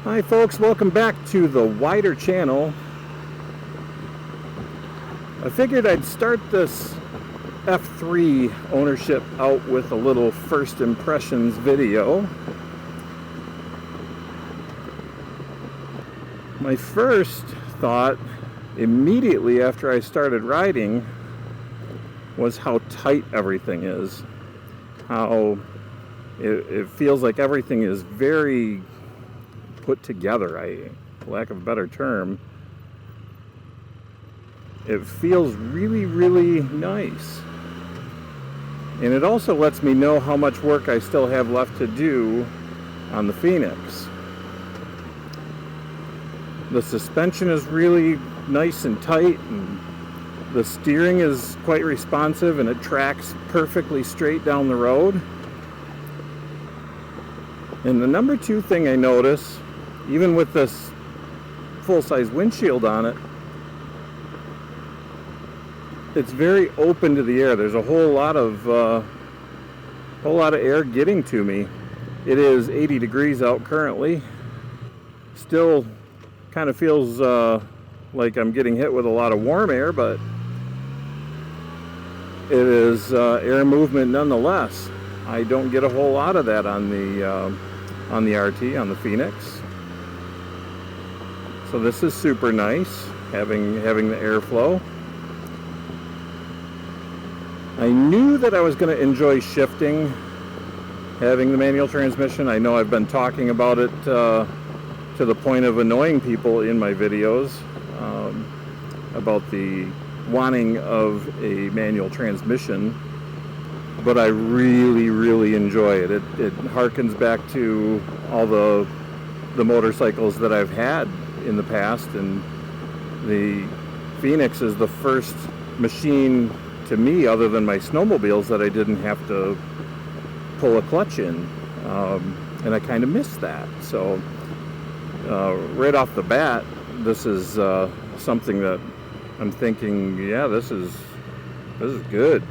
Hi folks, welcome back to the wider channel. I figured I'd start this F3 ownership out with a little first impressions video. My first thought immediately after I started riding was how tight everything is. How it feels like everything is very put together, for lack of a better term. It feels really, really nice. And it also lets me know how much work I still have left to do on the Phoenix. The suspension is really nice and tight, and the steering is quite responsive, and it tracks perfectly straight down the road. And the number two thing I notice, even with this full-size windshield on it, it's very open to the air. There's a whole lot of air getting to me. It is 80 degrees out currently. Still kind of feels like I'm getting hit with a lot of warm air, but it is air movement nonetheless. I don't get a whole lot of that on the RT, on the Phoenix. So this is super nice, having the airflow. I knew that I was going to enjoy shifting, having the manual transmission. I know I've been talking about it to the point of annoying people in my videos about the wanting of a manual transmission, but I really, really enjoy it. It harkens back to all the motorcycles that I've had in the past, and the Phoenix is the first machine to me, other than my snowmobiles, that I didn't have to pull a clutch in, and I kind of miss that. So right off the bat, this is something that I'm thinking, yeah, this is good.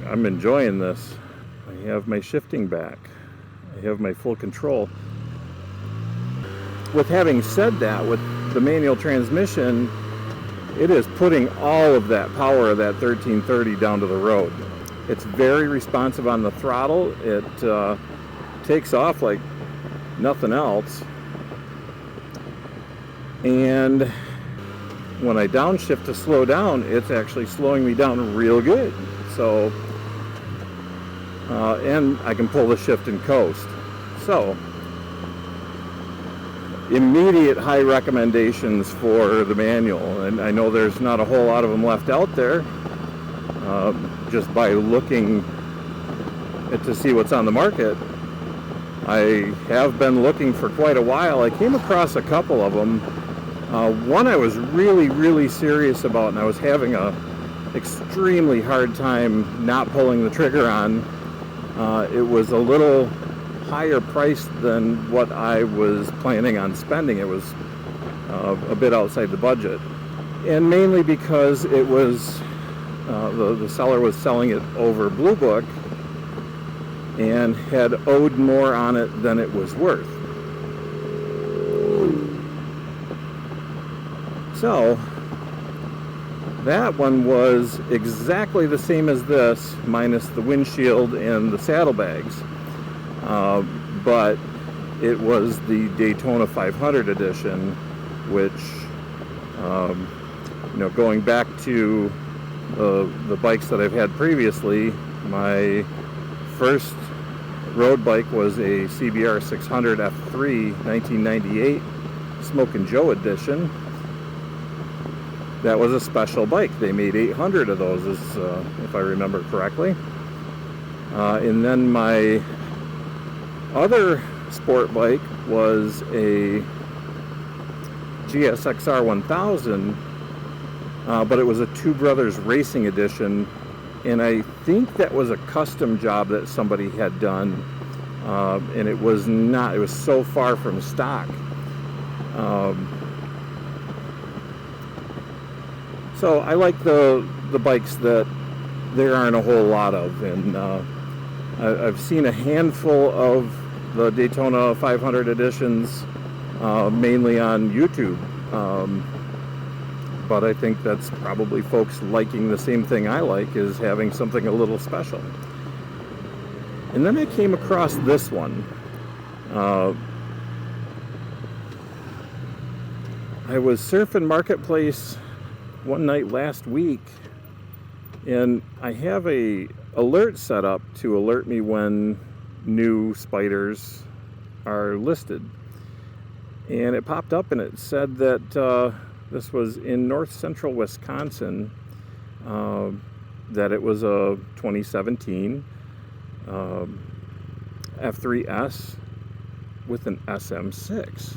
I'm enjoying this. I have my shifting back. I have my full control. With having said that, with the manual transmission, it is putting all of that power of that 1330 down to the road. It's very responsive on the throttle. It takes off like nothing else. And when I downshift to slow down, it's actually slowing me down real good. So, and I can pull the shift and coast. So, immediate high recommendations for the manual, and I know there's not a whole lot of them left out there. Just by looking to see what's on the market, I have been looking for quite a while. I came across a couple of them. One I was really, really serious about, and I was having a extremely hard time not pulling the trigger on. It was a little higher priced than what I was planning on spending. It was a bit outside the budget, and mainly because it was the seller was selling it over Blue Book and had owed more on it than it was worth. So that one was exactly the same as this, minus the windshield and the saddlebags. But it was the Daytona 500 edition, which, going back to the bikes that I've had previously, my first road bike was a CBR 600 F3 1998 Smokin' Joe edition. That was a special bike. They made 800 of those, if I remember correctly. And then my other sport bike was a GSXR 1000, but it was a Two Brothers Racing Edition, and I think that was a custom job that somebody had done, and it was so far from stock. So I like the bikes that there aren't a whole lot of, and I've seen a handful of the Daytona 500 editions mainly on YouTube. But I think that's probably folks liking the same thing I like, is having something a little special. And then I came across this one. I was surfing Marketplace one night last week, and I have a alert set up to alert me when new Spyders are listed. And it popped up and it said that this was in north central Wisconsin, that it was a 2017 F3S with an SM6.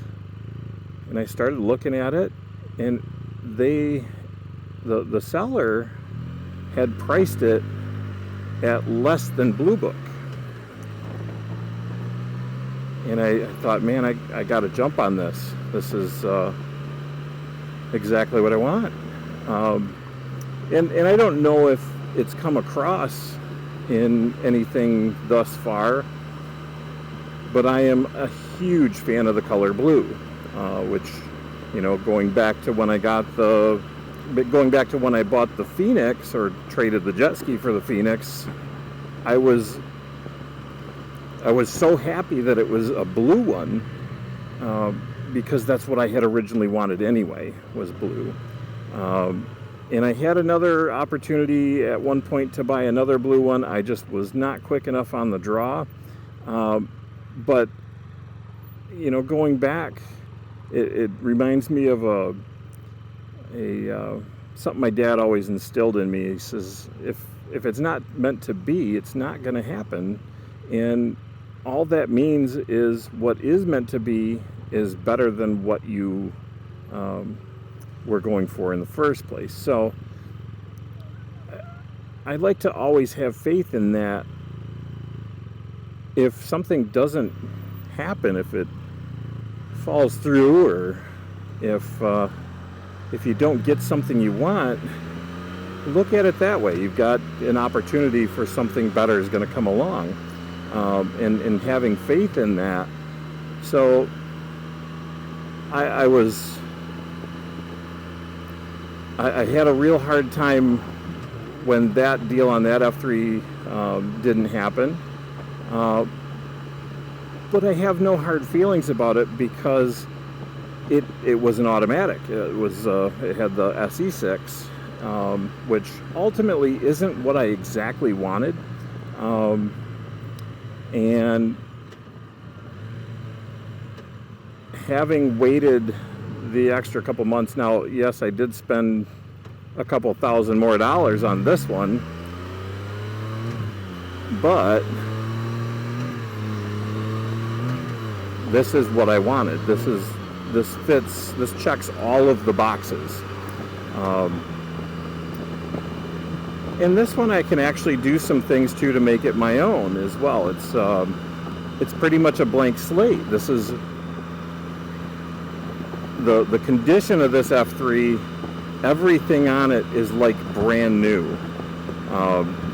And I started looking at it, and the seller had priced it at less than Blue Book. And I thought, man, I got to jump on this. This is exactly what I want. And I don't know if it's come across in anything thus far, but I am a huge fan of the color blue, which, you know, going back to when I bought the Phoenix, or traded the jet ski for the Phoenix, I was so happy that it was a blue one, because that's what I had originally wanted anyway, was blue. And I had another opportunity at one point to buy another blue one. I just was not quick enough on the draw. But, you know, going back, it reminds me of something my dad always instilled in me. He says, if it's not meant to be, it's not going to happen. And all that means is what is meant to be is better than what you were going for in the first place. So I like to always have faith in that. If something doesn't happen, if it falls through, or if you don't get something you want, look at it that way. You've got an opportunity for something better is going to come along, and having faith in that. So I had a real hard time when that deal on that F3 didn't happen. But I have no hard feelings about it, because it was an automatic. It had the SM6, which ultimately isn't what I exactly wanted. And having waited the extra couple months, now, yes, I did spend a couple $1,000 more on this one, but this is what I wanted. This checks all of the boxes. And this one I can actually do some things to make it my own as well. It's pretty much a blank slate. This is the condition of this F3. Everything on it is like brand new.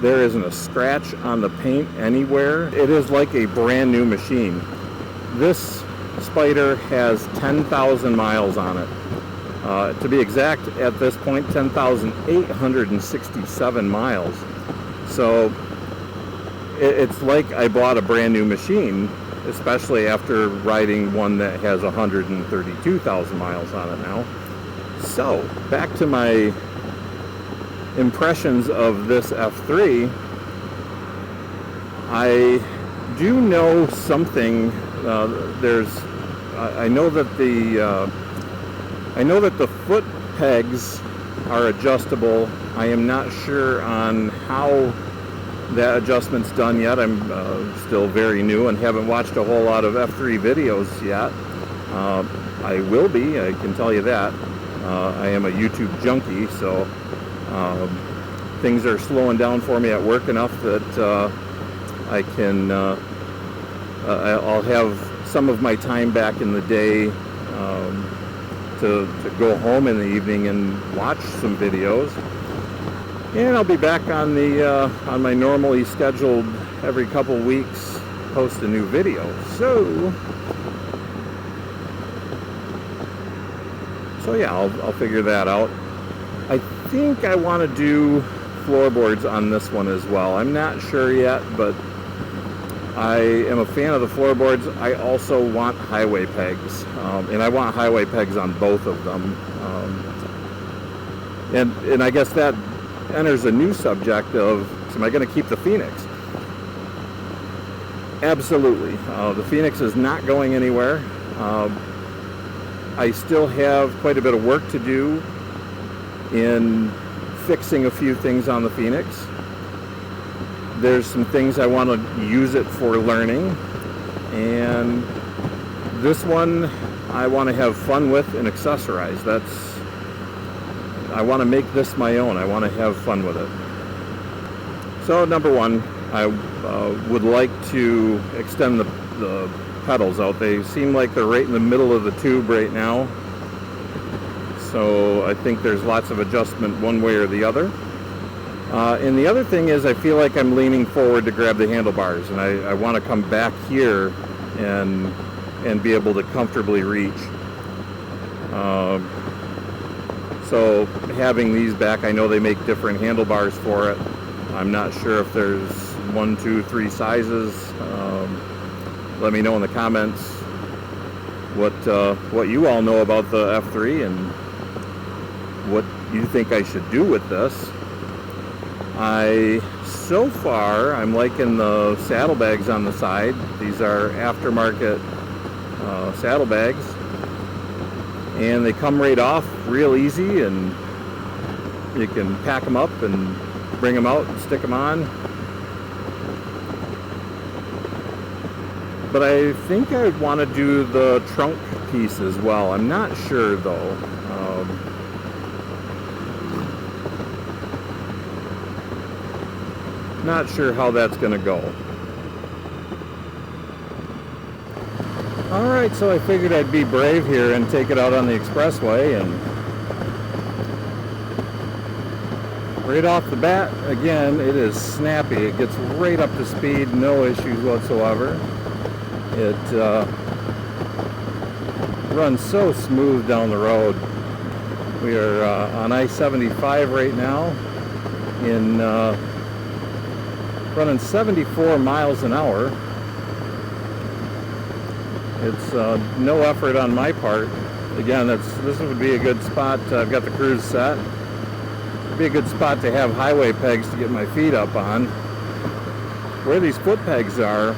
There isn't a scratch on the paint anywhere. It is like a brand new machine. This Spyder has 10,000 miles on it. To be exact, at this point, 10,867 miles. So it's like I bought a brand new machine, especially after riding one that has 132,000 miles on it now. So back to my impressions of this F3. I do know something. I know that the foot pegs are adjustable. I am not sure on how that adjustment's done yet. I'm still very new and haven't watched a whole lot of F3 videos yet. I will be, I can tell you that. I am a YouTube junkie, so things are slowing down for me at work enough that I can I'll have some of my time back in the day to go home in the evening and watch some videos. And I'll be back on the on my normally scheduled every couple weeks post a new video. So yeah, I'll figure that out. I think I want to do floorboards on this one as well. I'm not sure yet, but I am a fan of the floorboards. I also want highway pegs, and I want highway pegs on both of them. And I guess that enters a new subject of, am I going to keep the Phoenix? Absolutely. The Phoenix is not going anywhere. I still have quite a bit of work to do in fixing a few things on the Phoenix. There's some things I want to use it for learning, and this one I want to have fun with and accessorize. I want to make this my own. I want to have fun with it. So number one, I would like to extend the pedals out. They seem like they're right in the middle of the tube right now, so I think there's lots of adjustment one way or the other. And the other thing is, I feel like I'm leaning forward to grab the handlebars, and I want to come back here and be able to comfortably reach. So having these back, I know they make different handlebars for it. I'm not sure if there's 1, 2, 3 sizes. Let me know in the comments what you all know about the F3 and what you think I should do with this. So far, I'm liking the saddlebags on the side. These are aftermarket saddlebags, and they come right off real easy, and you can pack them up and bring them out and stick them on. But I think I'd want to do the trunk piece as well. I'm not sure though. Not sure how that's going to go. Alright, so I figured I'd be brave here and take it out on the expressway, and right off the bat, again, it is snappy. It gets right up to speed, no issues whatsoever. It runs so smooth down the road. We are on I-75 right now in running 74 miles an hour. It's no effort on my part. Again, this would be a good spot. I've got the cruise set. It'd be a good spot to have highway pegs to get my feet up on. Where these foot pegs are,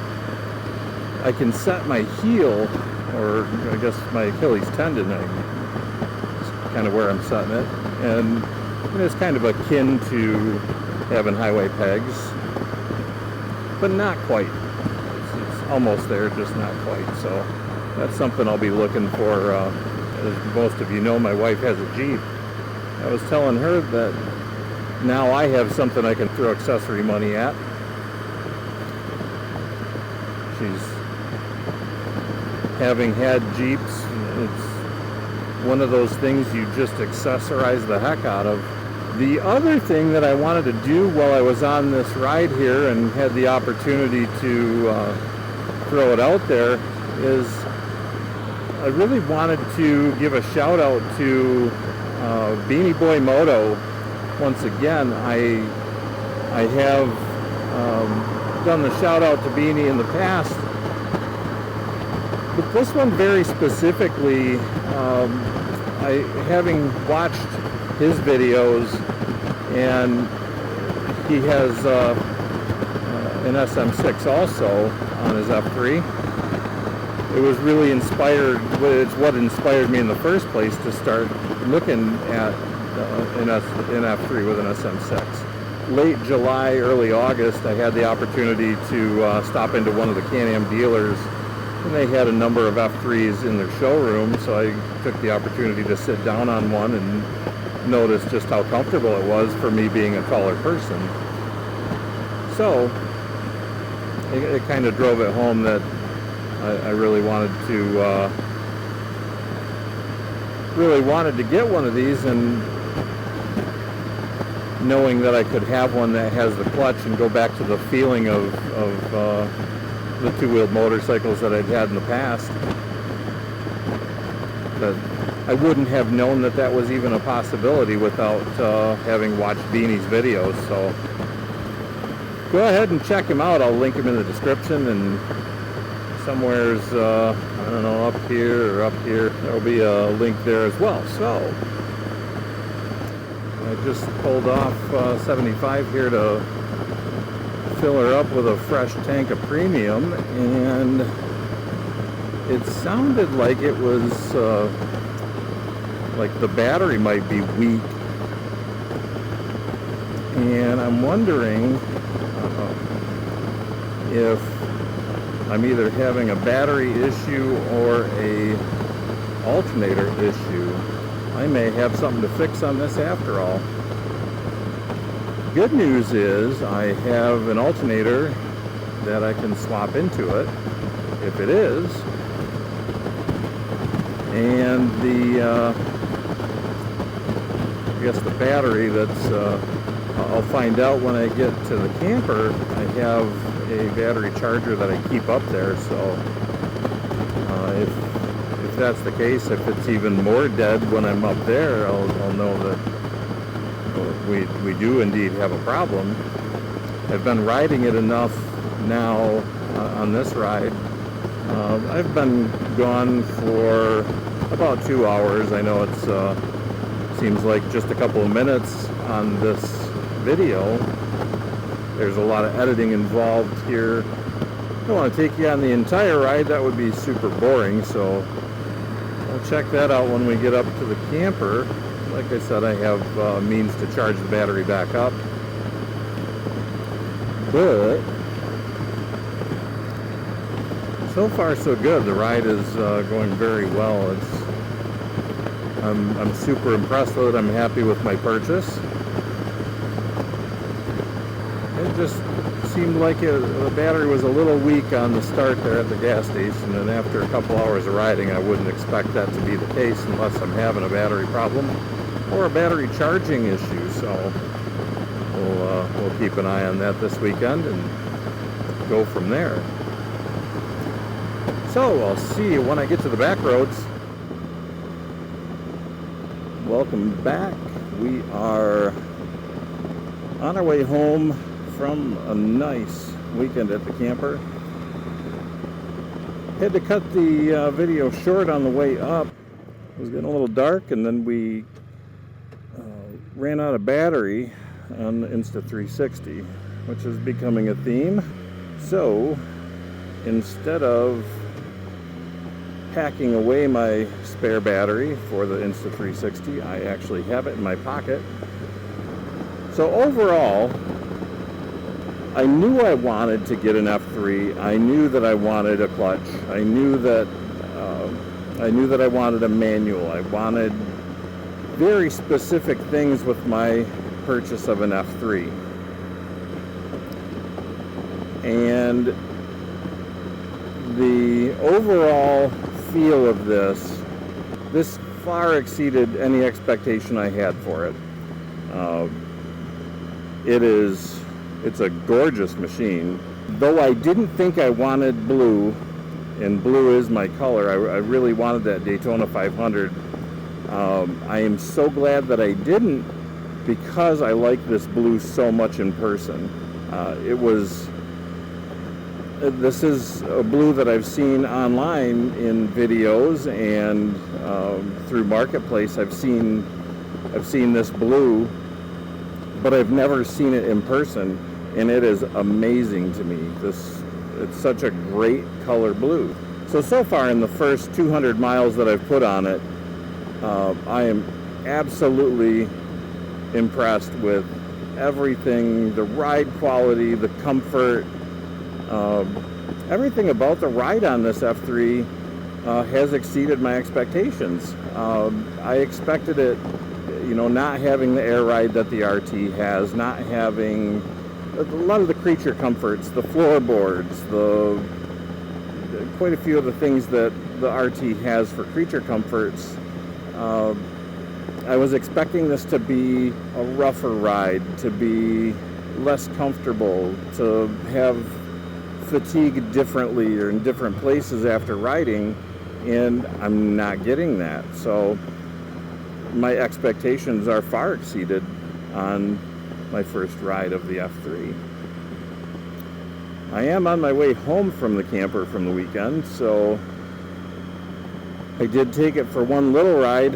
I can set my heel, or I guess my Achilles tendon. That's kind of where I'm setting it, and it's kind of akin to having highway pegs, but not quite. It's almost there, just not quite. So that's something I'll be looking for. As most of you know, my wife has a Jeep. I was telling her that now I have something I can throw accessory money at. She's having had Jeeps. It's one of those things you just accessorize the heck out of. The other thing that I wanted to do while I was on this ride here and had the opportunity to throw it out there is I really wanted to give a shout out to Beanie Boy Moto. Once again, I have done the shout out to Beanie in the past, but this one very specifically, having watched his videos, and he has an SM6 also on his F3. It was really inspired. It's what inspired me in the first place to start looking at an F3 with an SM6. Late July, early August, I had the opportunity to stop into one of the Can-Am dealers, and they had a number of F3s in their showroom, so I took the opportunity to sit down on one and notice just how comfortable it was for me being a taller person. So it kind of drove it home that I really wanted to get one of these, and knowing that I could have one that has the clutch and go back to the feeling of the two-wheeled motorcycles that I'd had in the past. That I wouldn't have known that that was even a possibility without having watched Beanie's videos. So go ahead and check him out. I'll link him in the description, and somewhere's I don't know, up here or up here, there'll be a link there as well. So I just pulled off 75 here to fill her up with a fresh tank of premium, and it sounded like it was like the battery might be weak, and I'm wondering if I'm either having a battery issue or a alternator issue. I may have something to fix on this after all. Good news is I have an alternator that I can swap into it if it is, and the I guess the battery that's I'll find out when I get to the camper. I have a battery charger that I keep up there, so if that's the case, if it's even more dead when I'm up there, I'll know that we do indeed have a problem. I've been riding it enough now on this ride. I've been gone for about 2 hours. I know it's seems like just a couple of minutes on this video. There's a lot of editing involved here. I don't want to take you on the entire ride. That would be super boring, so I'll check that out when we get up to the camper. Like I said, I have means to charge the battery back up. But so far so good. The ride is going very well. I'm super impressed with it. I'm happy with my purchase. It just seemed like the battery was a little weak on the start there at the gas station, and after a couple hours of riding, I wouldn't expect that to be the case unless I'm having a battery problem or a battery charging issue. So we'll keep an eye on that this weekend and go from there. So I'll see you when I get to the back roads. Welcome back. We are on our way home from a nice weekend at the camper. Had to cut the video short on the way up. It was getting a little dark, and then we ran out of battery on the Insta360, which is becoming a theme. So instead of packing away my spare battery for the Insta360, I actually have it in my pocket. So overall, I knew I wanted to get an F3. I knew that I wanted a clutch. I knew that I wanted a manual. I wanted very specific things with my purchase of an F3. And the overall feel of this far exceeded any expectation I had for it. It's a gorgeous machine. Though I didn't think I wanted blue, and blue is my color, I really wanted that Daytona 500. I am so glad that I didn't, because I like this blue so much in person. This is a blue that I've seen online in videos, and through Marketplace I've seen this blue, but I've never seen it in person, and it is amazing to me. It's such a great color blue. So far in the first 200 miles that I've put on it, I am absolutely impressed with everything, the ride quality, the comfort. Everything about the ride on this F3 has exceeded my expectations. I expected it, not having the air ride that the RT has, not having a lot of the creature comforts, the floorboards, quite a few of the things that the RT has for creature comforts. I was expecting this to be a rougher ride, to be less comfortable, to have fatigue differently or in different places after riding, and I'm not getting that. So my expectations are far exceeded on my first ride of the F3. I am on my way home from the camper from the weekend, so I did take it for one little ride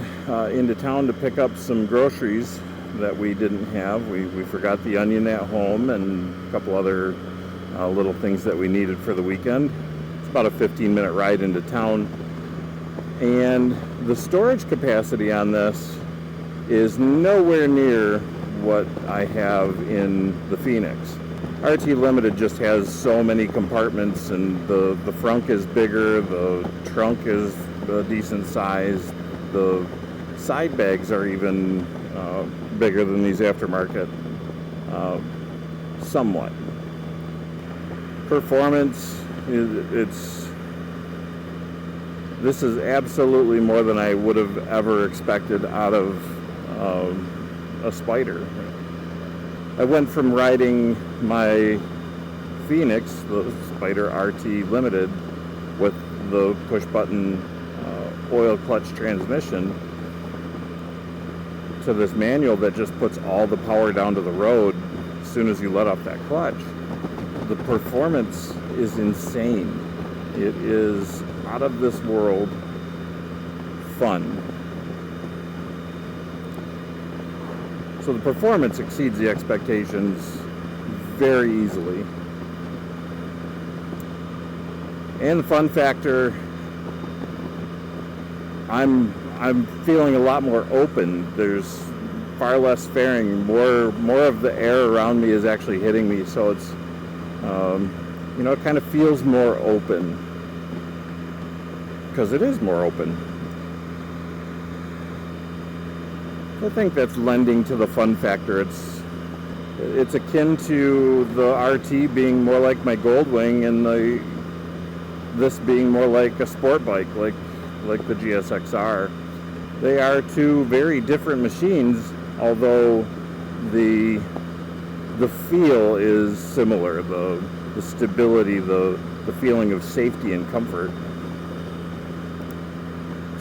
into town to pick up some groceries that we didn't have. We forgot the onion at home and a couple other little things that we needed for the weekend. It's about a 15-minute ride into town. And the storage capacity on this is nowhere near what I have in the Phoenix. RT Limited just has so many compartments, and the frunk is bigger, the trunk is a decent size, the side bags are even bigger than these aftermarket, somewhat. Performance, this is absolutely more than I would have ever expected out of a Spyder. I went from riding my Phoenix, the Spyder RT Limited, with the push-button oil clutch transmission, to this manual that just puts all the power down to the road as soon as you let off that clutch. The performance is insane. It is out of this world fun. So the performance exceeds the expectations very easily. And the fun factor, I'm feeling a lot more open. There's far less fairing. More of the air around me is actually hitting me, so it's it kind of feels more open, because it is more open. I think that's lending to the fun factor. It's akin to the RT being more like my Goldwing, and this being more like a sport bike, like the GSXR. They are two very different machines, although the feel is similar. The stability, the feeling of safety and comfort.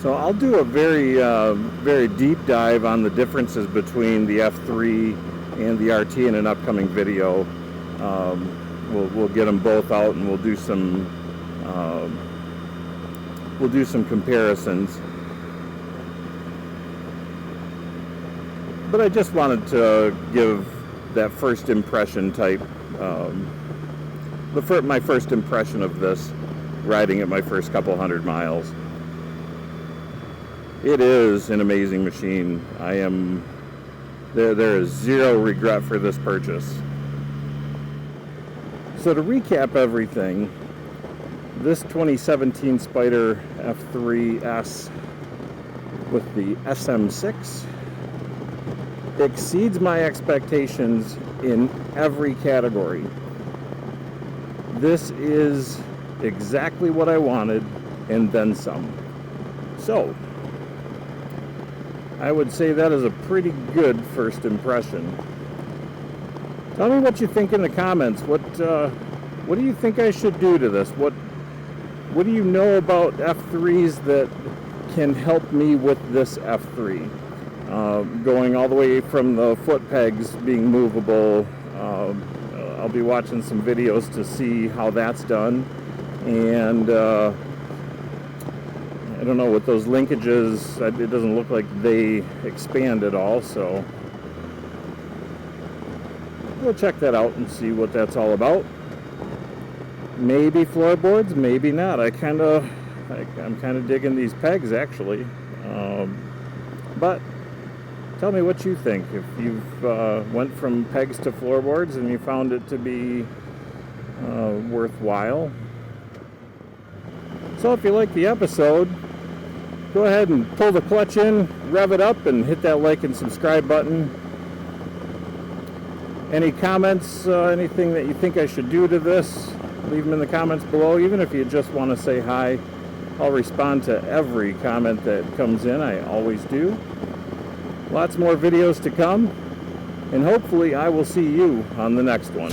So I'll do a very deep dive on the differences between the F3 and the RT in an upcoming video. We'll get them both out, and we'll do some comparisons. But I just wanted to give that first impression type, my first impression of this, riding it my first couple hundred miles. It is an amazing machine. There is zero regret for this purchase. So to recap everything, this 2017 Spyder F3S with the SM6 exceeds my expectations in every category. This is exactly what I wanted, and then some. So I would say that is a pretty good first impression. Tell me what you think in the comments. What do you think I should do to this? What do you know about F3s that can help me with this F3? Going all the way from the foot pegs being movable. I'll be watching some videos to see how that's done. And I don't know, with those linkages, it doesn't look like they expand at all, so we'll check that out and see what that's all about. Maybe floorboards, maybe not. I'm kind of digging these pegs, actually. But tell me what you think. If you've went from pegs to floorboards and you found it to be worthwhile. So if you like the episode, go ahead and pull the clutch in, rev it up, and hit that like and subscribe button. Any comments, anything that you think I should do to this, leave them in the comments below. Even if you just want to say hi, I'll respond to every comment that comes in. I always do. Lots more videos to come, and hopefully I will see you on the next one.